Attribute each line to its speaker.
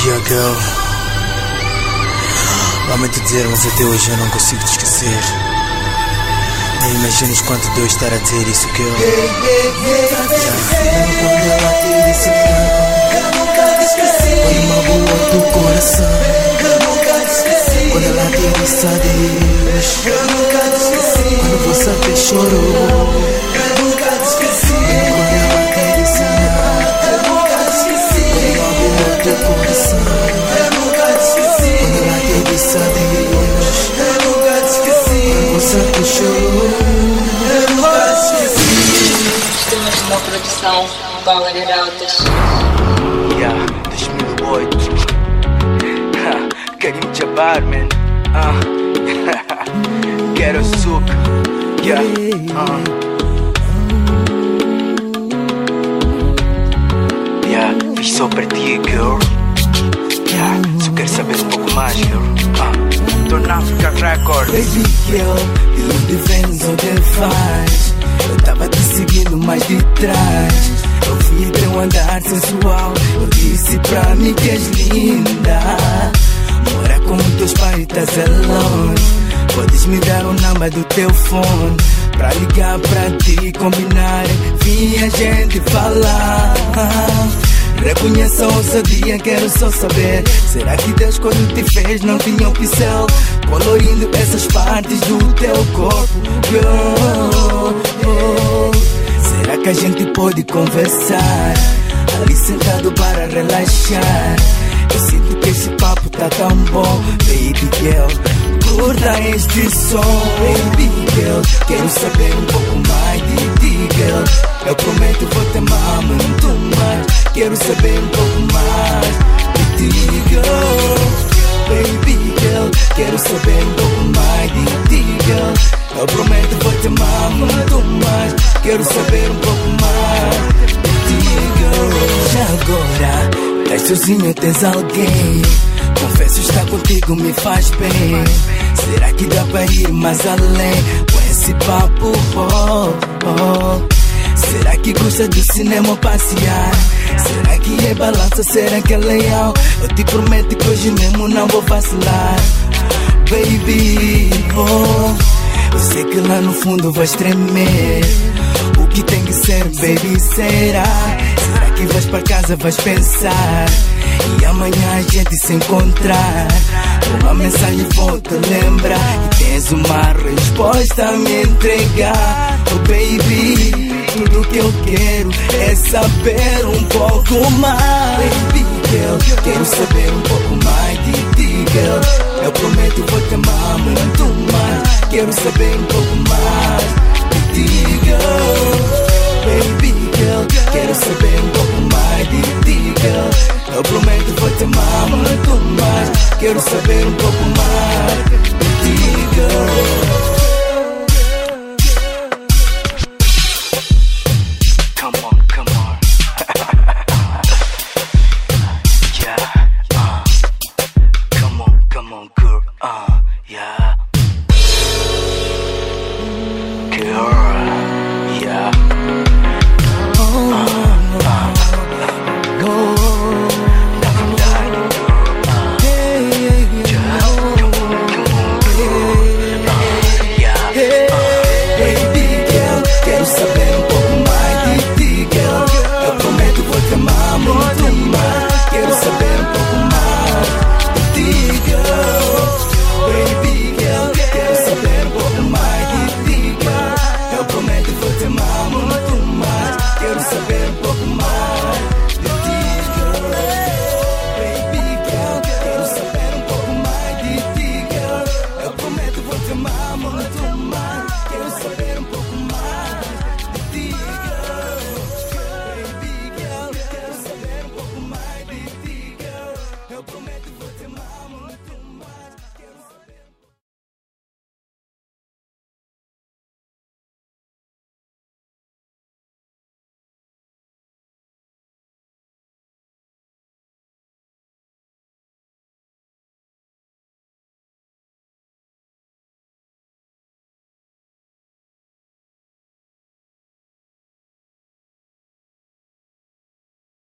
Speaker 1: Yeah, girl. Lamento dizer, mas até hoje eu não consigo te esquecer. Nem imaginas quanto deu estar a dizer isso, girl. Quando ela te disse não, eu nunca te esqueci. Quando magoou teu coração, eu nunca te esqueci. Quando ela te disse adeus, eu nunca te esqueci. Quando você até chorou, eu nunca te esqueci. Quando ela te disse não, eu nunca te esqueci. Quando magoou teu coração, eu nunca te esqueci. Quando ela te disse adeus, eu nunca te esqueci. Quando você até chorou, eu nunca te esqueci.
Speaker 2: Estamos numa produção Power Arautas.
Speaker 3: Yeah, 2008. Karim Jabbar, man. Quero suco. Yeah. Yeah, fiz só para ti, girl. Yeah, só quero saber um pouco mais, girl. Torn Africa Records.
Speaker 1: Baby girl, you depends onde faz. Eu tava te seguindo mais de trás. Eu vi teu andar sensual. Eu disse pra mim que és linda. Mora com teus pais e estás alone. Podes me dar o número do teu fone pra ligar pra ti, combinar, vir a gente falar. Reconheça a ousadia, quero só saber. Será que Deus quando te fez não tinha um pincel colorindo essas partes do teu corpo, girl? Será que a gente pode conversar ali sentado para relaxar? Eu sinto que esse papo tá tão bom, baby girl. Curta este som, baby girl. Quero saber um pouco mais de ti, girl. Eu prometo vou te amar muito mais. Quero saber um pouco mais de ti, girl. Baby girl, quero saber um pouco mais de ti, girl. Eu prometo vou te amar muito mais. Quero saber um pouco mais de ti, girl. Já agora, estás sozinho, tens alguém. Confesso, estar contigo me faz bem. Será que dá pra ir mais além com esse papo? Será que gosta do cinema ou passear? Será que é balança? Será que é leal? Eu te prometo que hoje mesmo não vou vacilar, baby. Eu sei que lá no fundo vais tremer. O que tem que ser, baby, será? Será que vais pra casa, vais pensar e amanhã a gente se encontrar? Uma mensagem vou te lembrar e tens uma resposta a me entregar. Oh baby, tudo que eu quero é saber um pouco mais. Baby girl, quero saber um pouco mais de ti, girl. Eu prometo vou te amar muito mais. Quero saber um pouco mais